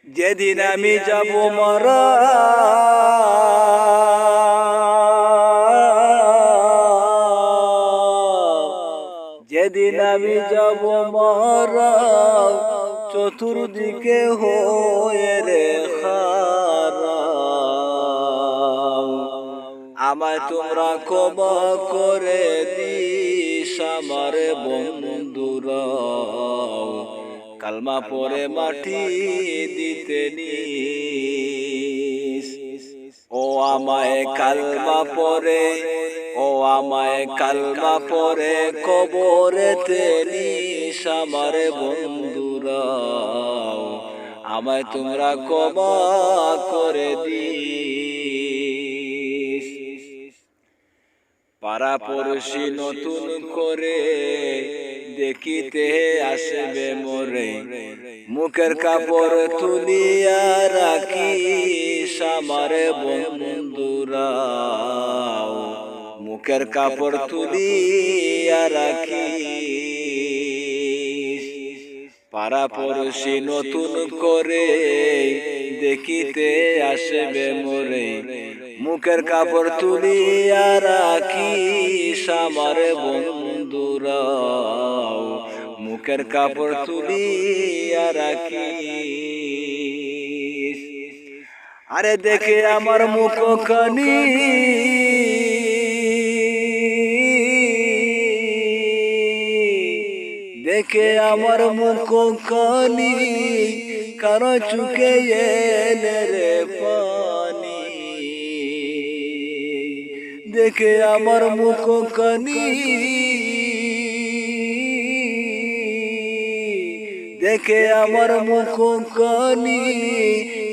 যেদিন আমি যাব মরা, যেদিন আমি যাব মরা, চতুর্দিকে হয়ে রে খারা, আমায় তোমরা ক্ষমা করে দিস আমার বন্ধুরা, কালমা পরে মাটি দিতে নিস। ও আমায় কালমা পরে, ও আমায় কালমা পরে কবরেতে নিস আমার বন্ধুরা, আমায় তোমরা ক্ষমা করে দিস। পাড়া পড়শি নতুন করে দেখিতে আসবে মোরে, মুখের কাপড় তুলিয়া রাখিস আমার বন্ধুরা, মুখের কাপড় তুলিয়া রাখিস। পাড়া পড়শি নতুন করে দেখিতে আসবে মোরে, মুখের কাপড় তুলিয়া রাখিস আমার বন্ধুরা, মুখের কাপড় তুলিয়া রাখিস। আরে দেখে আমার মুখখানি, দেখে আমার মুখখানি, কারো চুকে এলে রে পানি, দেখে আমার মুখখানি, দেখে আমার মুখখানি,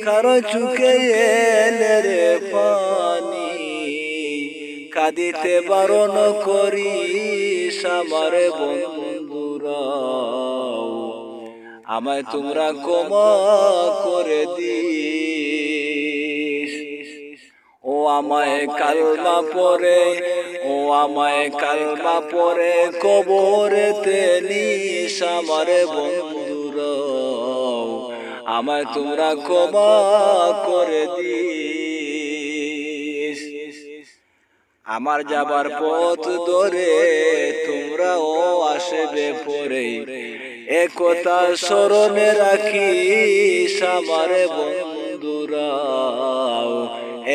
কারো চুকে এলে রে পানি, কাঁদিতে বারণ করিস আমার বন্ধুরা, আমায় তোমরা ক্ষমা করে দিস। ও আমায় কালমা পরে, ও আমায় কালমা পরে কবরেতে নিস আমার বন্ধুরা, আমায় তোমরা ক্ষমা করে দিস। আমার যাবার পথ ধরে তোমরাও আসবে পরে, একথা স্মরণে রাখিস আমার বন্ধুরা,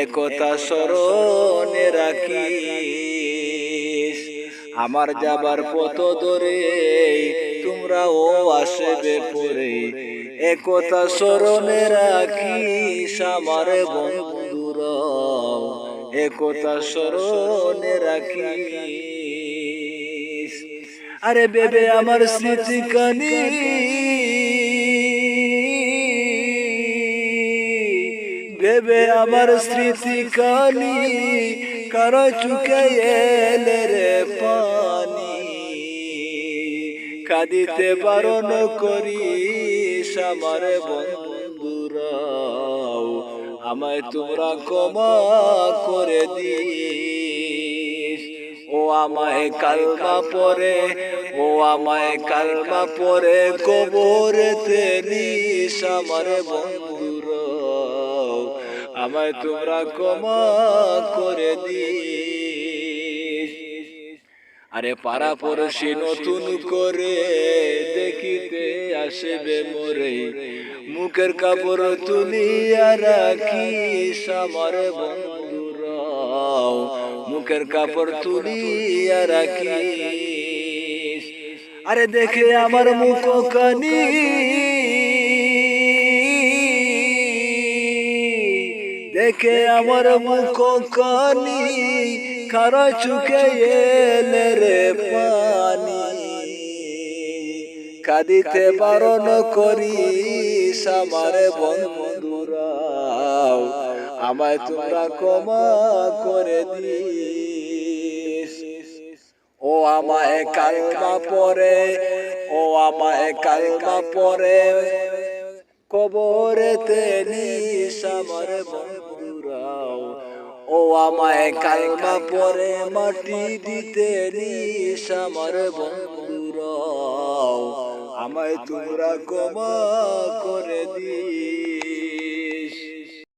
একথা স্মরণে রাখিস। আমার যাবার পথ ধরে তোমরাও আসবে পরে, একথা স্মরণে রাখিস আমার বন্ধুরা, একথা স্মরণে রাখিস। আরে বেবে আমার স্মৃতি কানি, বেবে আমার স্মৃতি কানি, কারো চুকে এলে রে পানি, কাঁদিতে বারণ করিস আমার বন্ধুরা, আমায় তোমরা ক্ষমা করে দিস। ও আমায় কালমা পরে, ও আমায় কালমা পরে কবরেতে নিস আমার বন্ধুরা, আমায় তোমরা ক্ষমা করে দিস। আরে পাড়া পড়শি নতুন করে দেখিতে আসবে মোরে, মুখের কাপড় তুলিয়া রাখিস আমার বন্ধুরা, মুখের কাপড় তুলিয়া রাখিস। আরে দেখে আমার মুখখানি, দেখে আমার মুখখানি, কারো চুকে এলে রে পানি, কাঁদিতে বারণ করিস আমার বন্ধুরা, আমায় তোমরা ক্ষমা করে দিস। ও আমায় কালমা পরে, ও আমায় কালমা পরে কবরেতে নিস আমার বন্ধুরা, ও ও আমায় কালমা পরে মাটি দিতে নিস আমার বন্ধুরা, আমায় তোমরা ক্ষমা করে